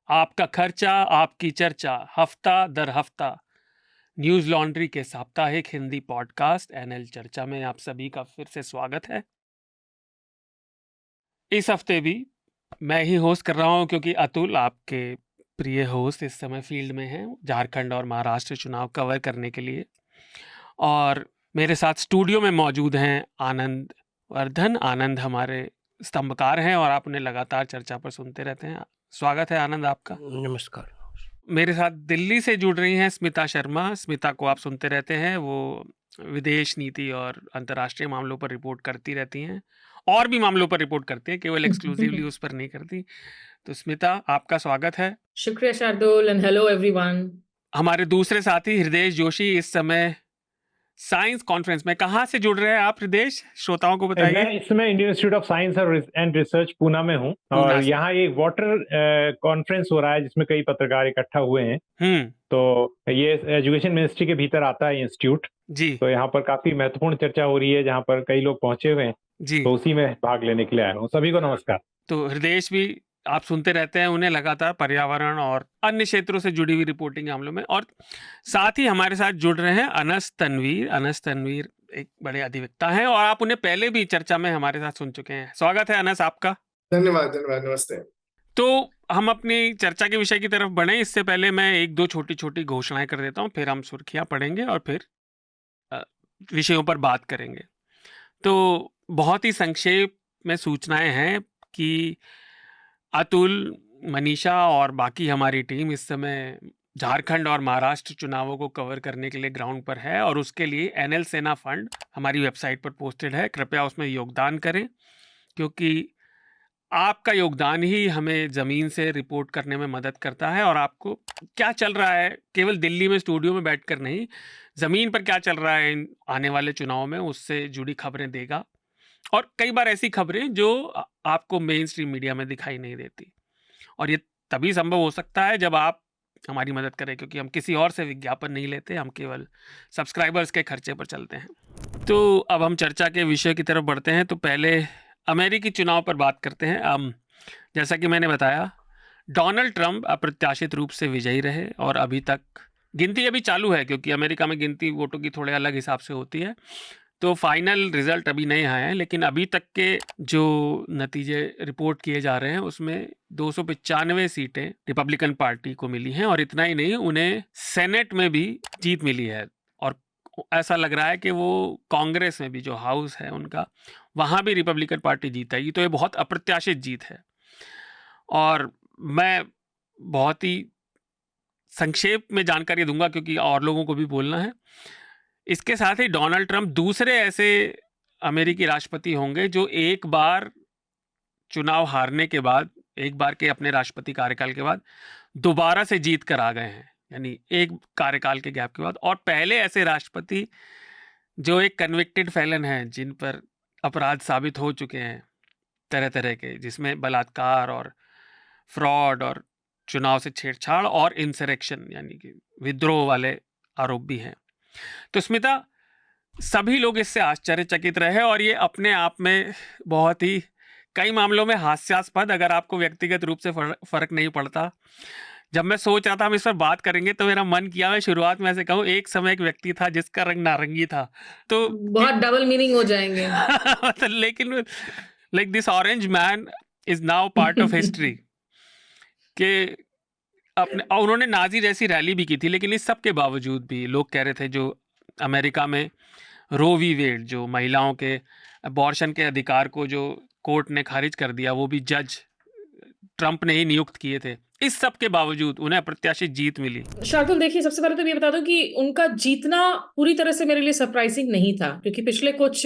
आपका खर्चा आपकी चर्चा हफ्ता दर हफ्ता न्यूज लॉन्ड्री के साप्ताहिक हिंदी पॉडकास्ट एनएल चर्चा में आप सभी का फिर से स्वागत है। इस हफ्ते भी मैं ही होस्ट कर रहा हूं क्योंकि अतुल आपके प्रिय होस्ट इस समय फील्ड में हैं झारखंड और महाराष्ट्र चुनाव कवर करने के लिए। और मेरे साथ स्टूडियो में मौजूद हैं आनंद वर्धन। आनंद हमारे स्तंभकार हैं और आप उन्हें लगातार चर्चा पर सुनते रहते हैं। स्वागत है आनंद आपका। नमस्कार। मेरे साथ दिल्ली से जुड़ रही हैं स्मिता शर्मा। स्मिता को आप सुनते रहते हैं, वो विदेश नीति और अंतर्राष्ट्रीय मामलों पर रिपोर्ट करती रहती हैं और भी मामलों पर रिपोर्ट करती हैं, केवल एक्सक्लूसिवली उस पर नहीं करती। तो स्मिता, आपका स्वागत है। शुक्रिया शार्दुल एंड हेलो एवरीवन। हमारे दूसरे साथी हृदय जोशी इस समय साइंस कॉन्फ्रेंस में। कहाँ से जुड़ रहे हैं आप हृदय, श्रोताओं को बताइए। मैं इस समय Indian institute of science and research Poona में हूँ और यहाँ एक वाटर कॉन्फ्रेंस हो रहा है जिसमें कई पत्रकार इकट्ठा हुए हैं। तो ये एजुकेशन मिनिस्ट्री के भीतर आता है इंस्टीट्यूट जी। तो यहाँ पर काफी महत्वपूर्ण चर्चा हो रही है जहाँ पर कई लोग पहुंचे हुए हैं जी। तो उसी में भाग लेने के लिए आया हूँ। सभी को नमस्कार। तो हृदय भी आप सुनते रहते हैं उन्हें लगातार पर्यावरण और अन्य क्षेत्रों से जुड़ी हुई रिपोर्टिंग मामलों में। और साथ ही हमारे साथ जुड़ रहे हैं अनस तनवीर। अनस तनवीर एक बड़े अधिवक्ता हैं और आप उन्हें पहले भी चर्चा में हमारे साथ सुन चुके हैं। स्वागत है अनस आपका। धन्यवाद धन्यवाद, नमस्ते। तो हम अपनी चर्चा के विषय की तरफ बढ़े इससे पहले मैं एक दो छोटी छोटी घोषणाएं कर देता हूं, फिर हम सुर्खियां पढ़ेंगे और फिर विषयों पर बात करेंगे। तो बहुत ही संक्षेप में सूचनाएं हैं कि अतुल, मनीषा और बाकी हमारी टीम इस समय झारखंड और महाराष्ट्र चुनावों को कवर करने के लिए ग्राउंड पर है और उसके लिए एनएल सेना फंड हमारी वेबसाइट पर पोस्टेड है। कृपया उसमें योगदान करें क्योंकि आपका योगदान ही हमें ज़मीन से रिपोर्ट करने में मदद करता है और आपको क्या चल रहा है केवल दिल्ली में स्टूडियो में बैठकर नहीं, ज़मीन पर क्या चल रहा है इन आने वाले चुनाव में उससे जुड़ी खबरें देगा। और कई बार ऐसी खबरें जो आपको मेन स्ट्रीम मीडिया में दिखाई नहीं देती, और ये तभी संभव हो सकता है जब आप हमारी मदद करें क्योंकि हम किसी और से विज्ञापन नहीं लेते, हम केवल सब्सक्राइबर्स के खर्चे पर चलते हैं। तो अब हम चर्चा के विषय की तरफ बढ़ते हैं। तो पहले अमेरिकी चुनाव पर बात करते हैं। जैसा कि मैंने बताया, डोनाल्ड ट्रंप अप्रत्याशित रूप से विजयी रहे और अभी तक गिनती अभी चालू है क्योंकि अमेरिका में गिनती वोटों की थोड़े अलग हिसाब से होती है। तो फाइनल रिजल्ट अभी नहीं आए हैं, लेकिन अभी तक के जो नतीजे रिपोर्ट किए जा रहे हैं उसमें 295 सीटें रिपब्लिकन पार्टी को मिली हैं और इतना ही नहीं, उन्हें सेनेट में भी जीत मिली है और ऐसा लग रहा है कि वो कांग्रेस में भी जो हाउस है उनका, वहाँ भी रिपब्लिकन पार्टी जीतेगी। तो ये बहुत अप्रत्याशित जीत है और मैं बहुत ही संक्षेप में जानकारी दूंगा क्योंकि और लोगों को भी बोलना है। इसके साथ ही डोनाल्ड ट्रंप दूसरे ऐसे अमेरिकी राष्ट्रपति होंगे जो एक बार चुनाव हारने के बाद, एक बार के अपने राष्ट्रपति कार्यकाल के बाद दोबारा से जीत कर आ गए हैं, यानी एक कार्यकाल के गैप के बाद। और पहले ऐसे राष्ट्रपति जो एक कन्विक्टेड फेलन हैं, जिन पर अपराध साबित हो चुके हैं तरह तरह के, जिसमें बलात्कार और फ्रॉड और चुनाव से छेड़छाड़ और इंसरेक्शन यानी कि विद्रोह वाले आरोप भी हैं। तो स्मिता, सभी लोग इससे आश्चर्यचकित रहे और ये अपने आप में बहुत ही कई मामलों में हास्यास्पद, अगर आपको व्यक्तिगत रूप से फर्क नहीं पड़ता। जब मैं सोच रहा था हम इस पर बात करेंगे तो मेरा मन किया मैं शुरुआत में ऐसे कहूँ, एक समय एक व्यक्ति था जिसका रंग नारंगी था, तो बहुत डबल मीनिंग हो जाएंगे। लेकिन like this orange man is now part of history के अपने। और उन्होंने नाजी जैसी रैली भी की थी, लेकिन इस सब के बावजूद भी लोग कह रहे थे जो अमेरिका में रो वी वेड, जो महिलाओं के अबॉर्शन के अधिकार को जो कोर्ट ने खारिज कर दिया, वो भी जज ट्रंप ने ही नियुक्त किए थे। इस सब के बावजूद उन्हें अप्रत्याशित जीत मिली। शार्दुल, देखिए, सबसे पहले तो ये बता दूं कि उनका जीतना पूरी तरह से मेरे लिए सरप्राइजिंग नहीं था क्योंकि पिछले कुछ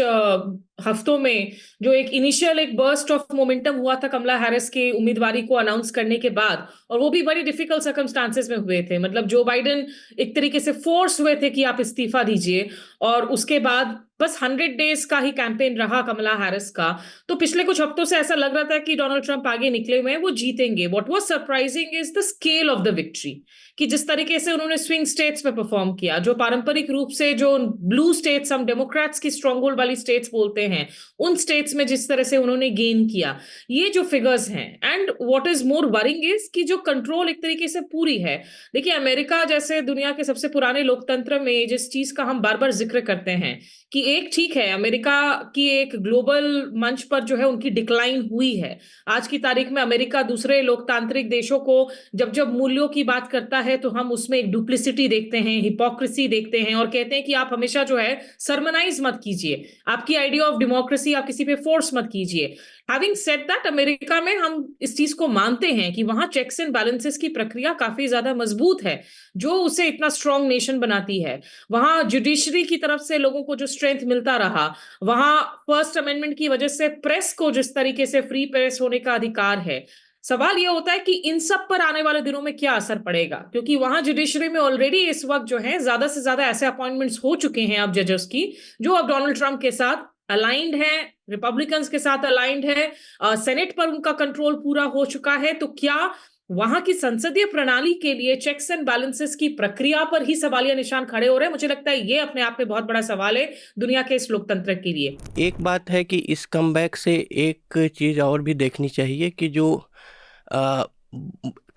हफ्तों में जो एक इनिशियल एक बर्स्ट ऑफ मोमेंटम हुआ था कमला हैरिस की उम्मीदवारी को अनाउंस करने के बाद, और वो भी बड़ी डिफिकल्ट सर्कमस्टांसेस में हुए थे। मतलब जो बाइडेन एक तरीके से फोर्स हुए थे कि आप इस्तीफा दीजिए, और उसके बाद बस 100 डेज का ही कैंपेन रहा कमला हैरिस का। तो पिछले कुछ हफ्तों से ऐसा लग रहा था कि डोनाल्ड ट्रंप आगे निकले हुए हैं, वो जीतेंगे। What was surprising is the scale of the victory, कि जिस तरीके से उन्होंने स्विंग स्टेट्स में परफॉर्म किया, जो पारंपरिक रूप से जो ब्लू स्टेट्स हम डेमोक्रेट्स की स्ट्रॉन्ग होल्ड वाली स्टेट्स बोलते करते हैं उन स्टेट्स में जिस तरह से उन्होंने गेन किया, ये जो फिगर्स हैं, and what is more worrying is कि जो कंट्रोल एक तरीके से पूरी है। देखिए, अमेरिका जैसे दुनिया के सबसे पुराने लोकतंत्र में जिस चीज का हम बार बार जिक्र करते हैं कि एक ठीक है, अमेरिका की एक ग्लोबल मंच पर जो है उनकी डिक्लाइन हुई है। आज की तारीख में अमेरिका दूसरे लोकतांत्रिक देशों को जब जब मूल्यों की बात करता है तो हम उसमें एक डुप्लिसिटी देखते हैं, हिपोक्रेसी देखते हैं, और कहते हैं कि आप हमेशा जो है सरमनाइज मत कीजिए, आपकी आइडिया ऑफ डेमोक्रेसी आप किसी पे फोर्स मत कीजिए। हैविंग सेड दैट, अमेरिका में हम इस चीज को मानते हैं कि वहां चेक्स एंड बैलेंसेस की प्रक्रिया काफी ज्यादा मजबूत है, जो उसे इतना स्ट्रांग नेशन बनाती है। वहां जुडिशरी की तरफ से लोगों को जो स्ट्रेंथ मिलता रहा, वहां फर्स्ट अमेंडमेंट की वजह से प्रेस को जिस तरीके से फ्री प्रेस होने का अधिकार है। सवाल यह होता है कि इन सब पर आने वाले दिनों में क्या असर पड़ेगा, क्योंकि वहां जुडिशरी में ऑलरेडी इस वक्त जो है ज्यादा से ज्यादा ऐसे अपॉइंटमेंट्स हो चुके हैं अब जजेस की, जो अब डोनाल्ड ट्रंप के साथ अलाइंड है, रिपब्लिकन्स के साथ अलाइंड है, सेनेट पर उनका कंट्रोल पूरा हो चुका है। तो क्या वहां की संसदीय प्रणाली के लिए चेक्स एंड बैलेंसेस की प्रक्रिया पर ही सवालिया निशान खड़े हो रहे हैं? मुझे लगता है ये अपने आप में बहुत बड़ा सवाल है दुनिया के इस लोकतंत्र के लिए। एक बात है कि इस कमबैक से एक चीज़ और भी देखनी चाहिए कि जो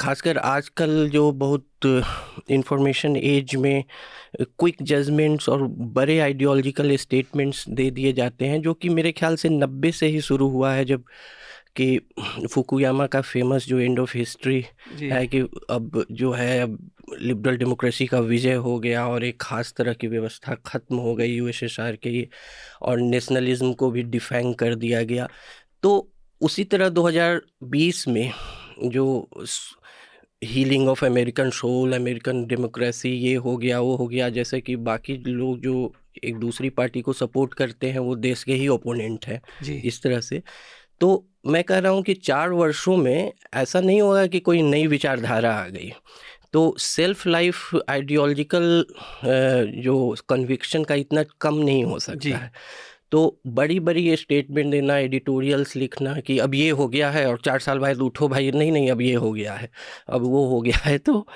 खासकर आजकल जो बहुत इंफॉर्मेशन एज में क्विक जजमेंट्स और बड़े आइडियोलॉजिकल स्टेटमेंट्स दे दिए जाते हैं, जो कि मेरे ख्याल से 90 से ही शुरू हुआ है, जब कि फुकुयामा का फेमस जो एंड ऑफ हिस्ट्री है कि अब जो है अब लिबरल डेमोक्रेसी का विजय हो गया और एक ख़ास तरह की व्यवस्था ख़त्म हो गई यूएसएसआर के, और नेशनलिज्म को भी डिफाइन कर दिया गया। तो उसी तरह 2020 में जो healing of American soul, American democracy, ये हो गया वो हो गया, जैसे कि बाकी लोग जो एक दूसरी पार्टी को सपोर्ट करते हैं वो देश के ही ओपोनेंट हैं इस तरह से। तो मैं कह रहा हूँ कि 4 वर्षों में ऐसा नहीं होगा कि कोई नई विचारधारा आ गई, तो सेल्फ लाइफ आइडियोलॉजिकल जो कन्विक्शन का इतना कम नहीं हो सकता है। तो बड़ी बड़ी स्टेटमेंट देना, एडिटोरियल्स लिखना कि अब ये हो गया है और 4 साल बाद उठो भाई, नहीं अब ये हो गया है, अब वो हो गया है, तो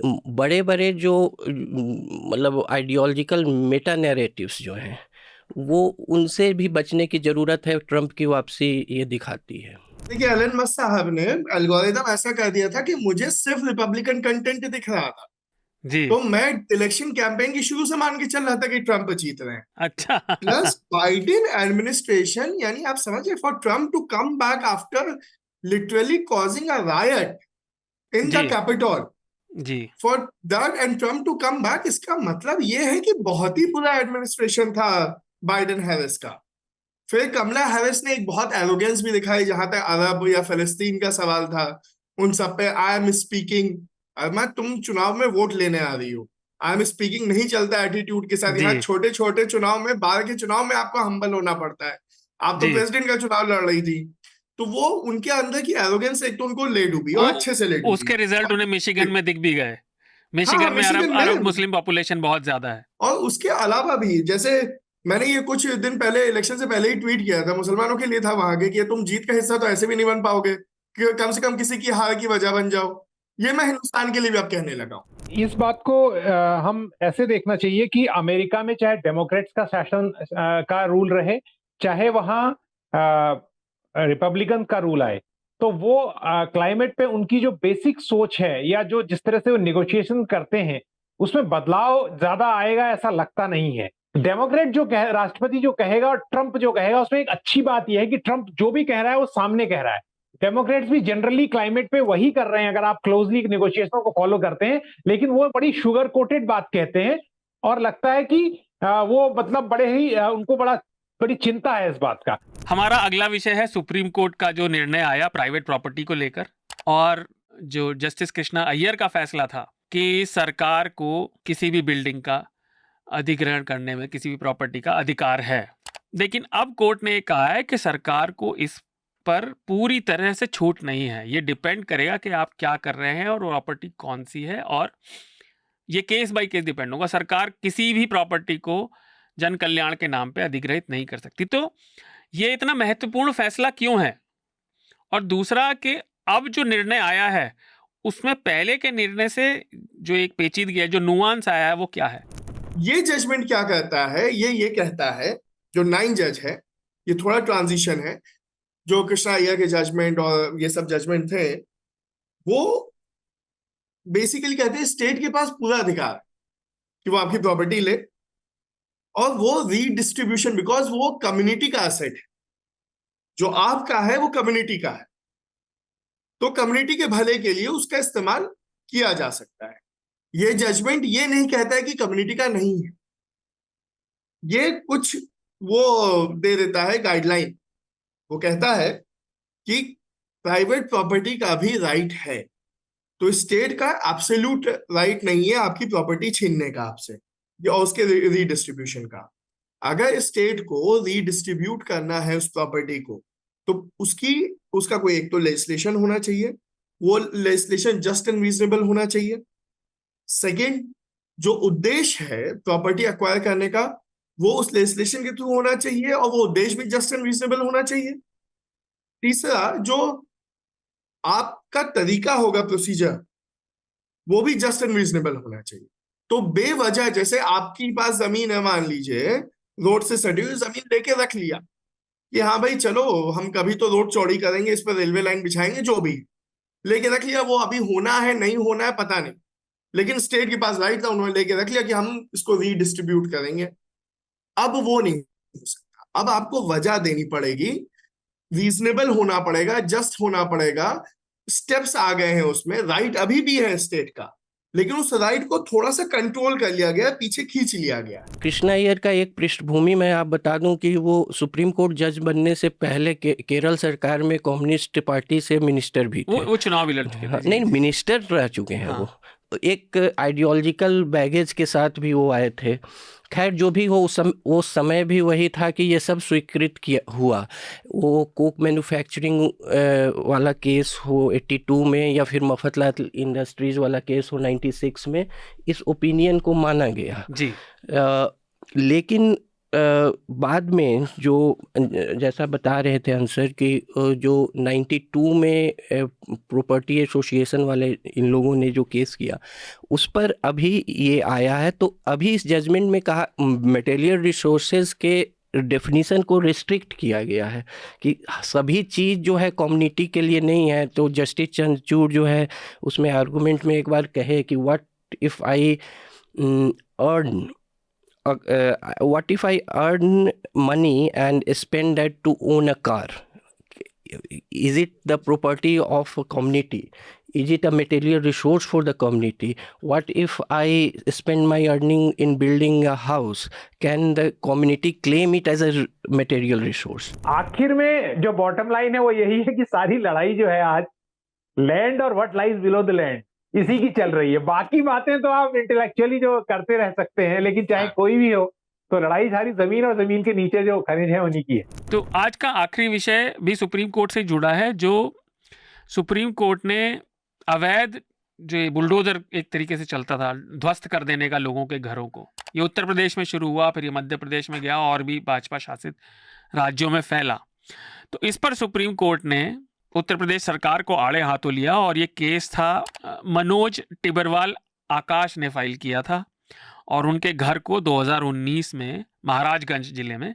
बड़े बड़े जो मतलब आइडियोलॉजिकल मेटा नैरेटिव्स जो हैं वो उनसे भी बचने की ज़रूरत है। ट्रंप की वापसी ये दिखाती है। देखिए, एलन मस्क साहब ने एल्गोरिदम ऐसा कर दिया था कि मुझे सिर्फ रिपब्लिकन कंटेंट दिख रहा था जी। तो मैं इलेक्शन कैंपेन की शुरू से मान के चल रहा था कि ट्रंप जीत रहे हैं। अच्छा। प्लस बाइडेन एडमिनिस्ट्रेशन, यानी आप समझिए, for Trump to come back after literally causing a riot in the Capitol जी, for that and Trump to come back, इसका मतलब ये है कि बहुत ही बुरा एडमिनिस्ट्रेशन था बाइडेन हैरिस का। फिर कमला हैरिस ने एक बहुत एरोगेंस भी दिखाई, जहां तक अरब या फिलिस्तीन का सवाल था, उन सब पे आई एम स्पीकिंग, मैं तुम चुनाव में वोट लेने आ रही हो, आई एम स्पीकिंग नहीं चलता एटीट्यूड के साथ। यहाँ छोटे छोटे चुनाव में, बाहर के चुनाव में आपको हम्बल होना पड़ता है। आप तो प्रेसिडेंट का चुनाव लड़ रही थी, तो वो उनके अंदर की एरोगेंस एक तो उनको ले डूबी और अच्छे से ले डूबी। उसके रिजल्ट उन्हें मिशिगन में दिख भी गए। मिशिगन में अरब मुस्लिम पॉपुलेशन बहुत ज्यादा है। और उसके अलावा भी, जैसे मैंने ये कुछ दिन पहले इलेक्शन से पहले ही ट्वीट किया था, मुसलमानों के लिए था वहां के, कि तुम जीत का हिस्सा तो ऐसे भी नहीं बन पाओगे, कि कम से कम किसी की हार की वजह बन जाओ। ये मैं हिंदुस्तान के लिए भी अब कहने लगा हूं। इस बात को हम ऐसे देखना चाहिए कि अमेरिका में चाहे डेमोक्रेट्स का शासन का रूल रहे, चाहे वहां रिपब्लिकन का रूल आए, तो वो क्लाइमेट पे उनकी जो बेसिक सोच है या जो जिस तरह से वो निगोशिएशन करते हैं उसमें बदलाव ज्यादा आएगा ऐसा लगता नहीं है। डेमोक्रेट जो राष्ट्रपति जो कहेगा और ट्रंप जो कहेगा, उसमें एक अच्छी बात यह है कि ट्रंप जो भी कह रहा है वो सामने कह रहा है। डेमोक्रेट्स भी जनरली क्लाइमेट पे वही कर रहे हैं अगर आप क्लोजली नेगोशिएशनों को फॉलो करते हैं, लेकिन वो बड़ी शुगर कोटेड बात कहते हैं और लगता है कि वो मतलब बड़े ही उनको बड़ी चिंता है इस बात का। हमारा अगला विषय है सुप्रीम कोर्ट का जो निर्णय आया प्राइवेट प्रॉपर्टी को लेकर, और जो जस्टिस कृष्णा अय्यर का फैसला था कि सरकार को किसी भी बिल्डिंग का अधिग्रहण करने में किसी भी प्रॉपर्टी का अधिकार है। लेकिन अब कोर्ट ने कहा है कि सरकार को इस पर पूरी तरह से छूट नहीं है, ये डिपेंड करेगा कि आप क्या कर रहे हैं और प्रॉपर्टी कौन सी है, और ये केस बाय केस डिपेंड होगा। सरकार किसी भी प्रॉपर्टी को जन कल्याण के नाम पे अधिग्रहित नहीं कर सकती। तो ये इतना महत्वपूर्ण फैसला क्यों है? और दूसरा कि अब जो निर्णय आया है उसमें पहले के निर्णय से जो एक पेचीदगी है, जो नुआंस आया है, वो क्या है? ये जजमेंट क्या कहता है? ये कहता है, जो 9 जज है, ये थोड़ा ट्रांजिशन है। जो कृष्णा अय्यर के जजमेंट और ये सब जजमेंट थे, वो बेसिकली कहते हैं स्टेट के पास पूरा अधिकार है कि वो आपकी प्रॉपर्टी ले और वो रीडिस्ट्रीब्यूशन, बिकॉज वो कम्युनिटी का एसेट है, जो आपका है वो कम्युनिटी का है, तो कम्युनिटी के भले के लिए उसका इस्तेमाल किया जा सकता है। ये जजमेंट ये नहीं कहता है कि कम्युनिटी का नहीं है, ये कुछ वो दे देता है गाइडलाइन। वो कहता है कि प्राइवेट प्रॉपर्टी का भी राइट है, तो स्टेट का एब्सोल्यूट राइट नहीं है आपकी प्रॉपर्टी छीनने का आपसे या उसके रीडिस्ट्रीब्यूशन का। अगर स्टेट को रीडिस्ट्रीब्यूट करना है उस प्रॉपर्टी को, तो उसका कोई एक तो लेजिस्लेशन होना चाहिए, वो लेजिस्लेशन जस्ट एंड रीजनेबल होना चाहिए। सेकंड, जो उद्देश्य है प्रॉपर्टी एक्वायर करने का, वो उस लेजिस्लेशन के थ्रू होना चाहिए और वो उद्देश्य भी जस्ट एंड रीजनेबल होना चाहिए। तीसरा, जो आपका तरीका होगा प्रोसीजर, वो भी जस्ट एंड रीजनेबल होना चाहिए। तो बेवजह, जैसे आपके पास जमीन है, मान लीजिए रोड से सटी हुई जमीन लेके रख लिया कि हाँ भाई चलो हम कभी तो रोड चौड़ी करेंगे, इस पर रेलवे लाइन बिछाएंगे, जो भी लेके रख लिया, वो अभी होना है नहीं होना है पता नहीं, लेकिन स्टेट के पास राइट था, उन्होंने लेके रख लिया कि हम इसको रीडिस्ट्रीब्यूट करेंगे। अब वो नहीं हो सकता, अब आपको वजह देनी पड़ेगी, रीजनेबल होना पड़ेगा, जस्ट होना पड़ेगा। स्टेप्स आ गए हैं उसमें, राइट अभी भी है स्टेट का, लेकिन उस राइट को थोड़ा सा कंट्रोल कर लिया गया, पीछे खींच लिया गया। कृष्णा अय्यर का एक पृष्ठभूमि मैं आप बता दूं कि वो सुप्रीम कोर्ट जज बनने से पहले केरल सरकार में कम्युनिस्ट पार्टी से मिनिस्टर भी थे। वो चुनाव भी लड़ चुके थे। नहीं, मिनिस्टर रह चुके हैं। हाँ। वो एक आइडियोलॉजिकल बैगेज के साथ भी वो आए थे। खैर जो भी हो, वो समय भी वही था कि ये सब स्वीकृत किया हुआ। वो कोक मैन्युफैक्चरिंग वाला केस हो 82 में, या फिर मफतलाल इंडस्ट्रीज वाला केस हो 96 में, इस ओपिनियन को माना गया जी। लेकिन बाद में जो जैसा बता रहे थे अंसर कि जो 92 में प्रॉपर्टी एसोसिएशन वाले इन लोगों ने जो केस किया, उस पर अभी ये आया है। तो अभी इस जजमेंट में कहा मटेरियल रिसोर्सेज के डेफिनीशन को रिस्ट्रिक्ट किया गया है कि सभी चीज़ जो है कम्युनिटी के लिए नहीं है। तो जस्टिस चंद्रचूड़ जो है उसमें आर्गूमेंट में एक बार कहे कि what if I earn what if I earn money and spend that to own a car? Is it the property of a community? Is it a material resource for the community? What if I spend my earning in building a house? Can the community claim it as a material resource? आखिर में जो bottom line है वो यही है कि सारी लड़ाई जो है आज लैंड और what lies below the land, इसी की चल रही है। बाकी बातें तो आप इंटेलेक्चुअली जो करते रह सकते हैं, लेकिन चाहे कोई भी हो, तो लड़ाई सारी जमीन और जमीन के नीचे जो खनिज है उन्हीं की है। तो आज का आखिरी विषय भी सुप्रीम कोर्ट से जुड़ा है। जो सुप्रीम कोर्ट ने अवैध जो बुलडोजर एक तरीके से चलता था, ध्वस्त कर देने का लोगों के घरों को, ये उत्तर प्रदेश में शुरू हुआ, फिर ये मध्य प्रदेश में गया और भी भाजपा शासित राज्यों में फैला। तो इस पर सुप्रीम कोर्ट ने उत्तर प्रदेश सरकार को आड़े हाथों लिया और ये केस था मनोज टिबरवाल आकाश ने फाइल किया था और उनके घर को 2019 में महाराजगंज जिले में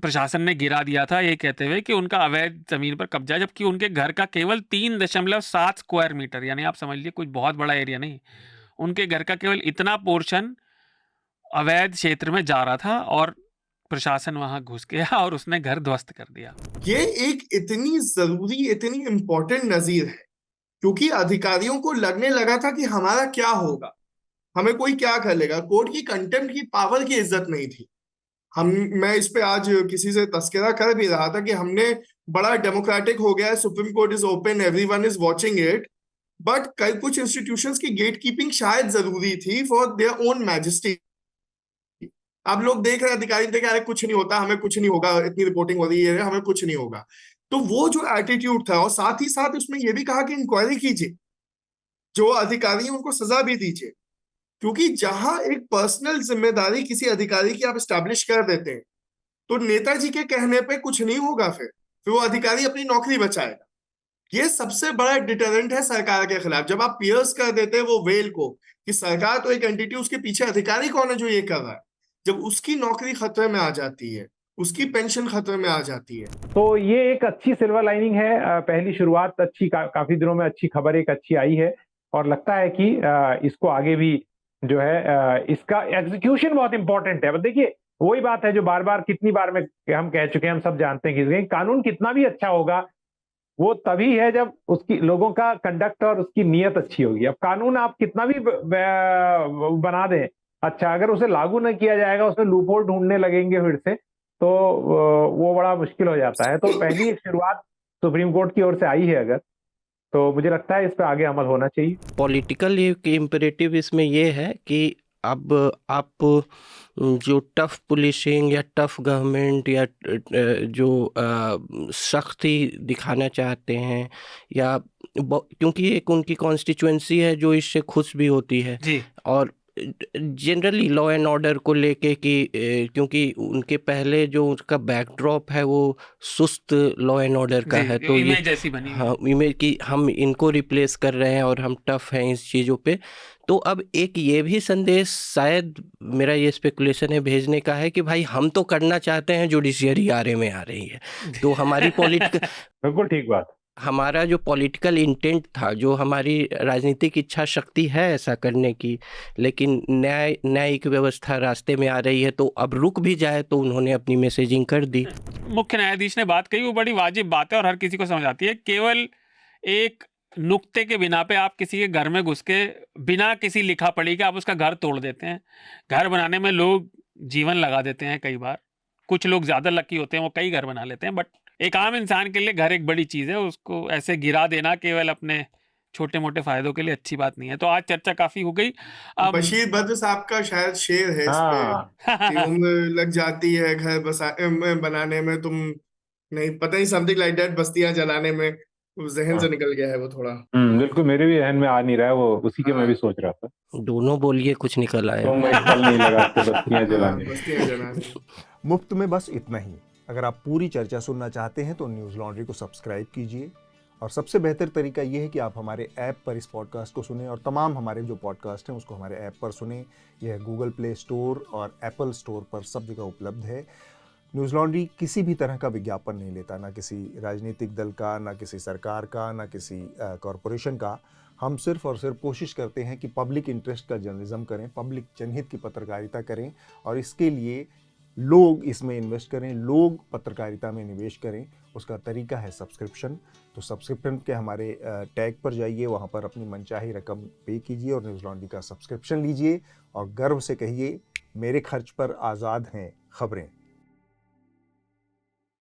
प्रशासन ने गिरा दिया था, ये कहते हुए कि उनका अवैध जमीन पर कब्जा, जबकि उनके घर का केवल 3.7 स्क्वायर मीटर, यानी आप समझ लीजिए कुछ बहुत बड़ा एरिया नहीं, उनके घर का केवल इतना पोर्शन अवैध क्षेत्र में जा रहा था और प्रशासन वहां घुस गया और उसने घर ध्वस्त कर दिया। ये एक इतनी जरूरी, इतनी इंपॉर्टेंट नजीर है, क्योंकि अधिकारियों को लगने लगा था कि हमारा क्या होगा, हमें कोई क्या कर लेगा। कोर्ट की कंटेम्प्ट की पावर की इज्जत नहीं थी। मैं इस पे आज किसी से तस्करा कर भी रहा था कि हमने बड़ा डेमोक्रेटिक हो गया है, supreme court is open, everyone is watching it, but कई कुछ इंस्टीट्यूशंस की गेट कीपिंग शायद जरूरी थी फॉर देयर ओन मैजेस्टी। आप लोग देख रहे अधिकारी देख रहे, कुछ नहीं होता, हमें कुछ नहीं होगा, इतनी रिपोर्टिंग हो रही है, हमें कुछ नहीं होगा। तो वो जो एटीट्यूड था, और साथ ही साथ उसमें यह भी कहा कि इंक्वायरी कीजिए, जो अधिकारी हैं उनको सजा भी दीजिए, क्योंकि जहां एक पर्सनल जिम्मेदारी किसी अधिकारी की आप स्टैब्लिश कर देते हैं, तो नेताजी के कहने पे कुछ नहीं होगा, फिर वो अधिकारी अपनी नौकरी बचाएगा। ये सबसे बड़ा डिटरेंट है सरकार के खिलाफ। जब आप पियर्स कर देते हैं वो वेल को कि सरकार तो एक एंटिटी, उसके पीछे अधिकारी कौन है जो ये कर रहा है, जब उसकी नौकरी खतरे में आ जाती है, उसकी पेंशन खतरे में आ जाती है। तो ये एक अच्छी सिल्वर लाइनिंग है, पहली शुरुआत अच्छी, काफी दिनों में अच्छी खबर एक अच्छी आई है और लगता है कि इसको आगे भी जो है इसका एग्जीक्यूशन बहुत इंपॉर्टेंट है। देखिए वही बात है जो बार बार कितनी बार में हम कह चुके हैं, हम सब जानते हैं कि कानून कितना भी अच्छा होगा वो तभी है जब उसकी लोगों का कंडक्ट और उसकी नीयत अच्छी होगी। अब कानून आप कितना भी बना दें अच्छा, अगर उसे लागू न किया जाएगा, उसमें लूपहोल ढूंढने लगेंगे फिर से, तो वो बड़ा मुश्किल हो जाता है। तो पहली एक शुरुआत सुप्रीम कोर्ट की ओर से आई है अगर, तो मुझे लगता है इस पर आगे अमल होना चाहिए। पॉलिटिकल इम्पेरेटिव इसमें ये है कि अब आप जो टफ पुलिसिंग या टफ गवर्नमेंट या जो सख्ती दिखाना चाहते हैं, या क्योंकि एक उनकी कॉन्स्टिट्यूएंसी है जो इससे खुश भी होती है जी। और जनरली लॉ एंड ऑर्डर को लेके कि क्योंकि उनके पहले जो उसका बैकड्रॉप है वो सुस्त लॉ एंड ऑर्डर का है, तो इमेज ऐसी बनी। हाँ, इमेज की हम इनको रिप्लेस कर रहे हैं और हम टफ हैं इस चीज़ों पे। तो अब एक ये भी संदेश शायद, मेरा ये स्पेकुलेशन है, भेजने का है कि भाई हम तो करना चाहते हैं, जुडिशियरी आरे में आ रही है, तो हमारी पॉलिटिकल बिल्कुल ठीक बात, हमारा जो पॉलिटिकल इंटेंट था, जो हमारी राजनीतिक इच्छा शक्ति है ऐसा करने की, लेकिन न्यायिक व्यवस्था रास्ते में आ रही है, तो अब रुक भी जाए तो उन्होंने अपनी मैसेजिंग कर दी। मुख्य न्यायाधीश ने बात कही वो बड़ी वाजिब बात है और हर किसी को समझ आती है। केवल एक नुक्ते के बिना पे आप किसी के घर में घुस के बिना किसी लिखा पढ़ी के आप उसका घर तोड़ देते हैं। घर बनाने में लोग जीवन लगा देते हैं, कई बार कुछ लोग ज्यादा लकी होते हैं वो कई घर बना लेते हैं, बट एक आम इंसान के लिए घर एक बड़ी चीज है, उसको ऐसे गिरा देना केवल अपने छोटे मोटे फायदों के लिए अच्छी बात नहीं है। तो आज चर्चा काफी हो गई। अब बशीर बद्र साहब का शायद शेर है इस पे कि उम्र लग जाती है घर बनाने में, तुम नहीं पता ही समथिंग लाइक दैट, बस्तियां जलाने में, जहन से निकल गया है वो थोड़ा। बिल्कुल मेरे भी जहन में आ नहीं रहा है वो, उसी के मैं भी सोच रहा था। दोनों बोलिए, कुछ निकल आया। नहीं लगा बस्तियां जलाने। मुफ्त में बस इतना ही। अगर आप पूरी चर्चा सुनना चाहते हैं तो न्यूज़ लॉन्ड्री को सब्सक्राइब कीजिए, और सबसे बेहतर तरीका यह है कि आप हमारे ऐप पर इस पॉडकास्ट को सुनें, और तमाम हमारे जो पॉडकास्ट हैं उसको हमारे ऐप पर सुनें। यह गूगल प्ले स्टोर और एप्पल स्टोर पर सब जगह उपलब्ध है। न्यूज़ लॉन्ड्री किसी भी तरह का विज्ञापन नहीं लेता, ना किसी राजनीतिक दल का, ना किसी सरकार का, ना किसी कॉरपोरेशन का। हम सिर्फ और सिर्फ कोशिश करते हैं कि पब्लिक इंटरेस्ट का जर्नलिज्म करें, पब्लिक जनहित की पत्रकारिता करें, और इसके लिए लोग इसमें इन्वेस्ट करें, लोग पत्रकारिता में निवेश करें। उसका तरीका है सब्सक्रिप्शन। तो सब्सक्रिप्शन के हमारे टैग पर जाइए, वहाँ पर अपनी मनचाही रकम पे कीजिए और न्यूज़ लॉन्ड्री का सब्सक्रिप्शन लीजिए, और गर्व से कहिए, मेरे खर्च पर आज़ाद हैं खबरें।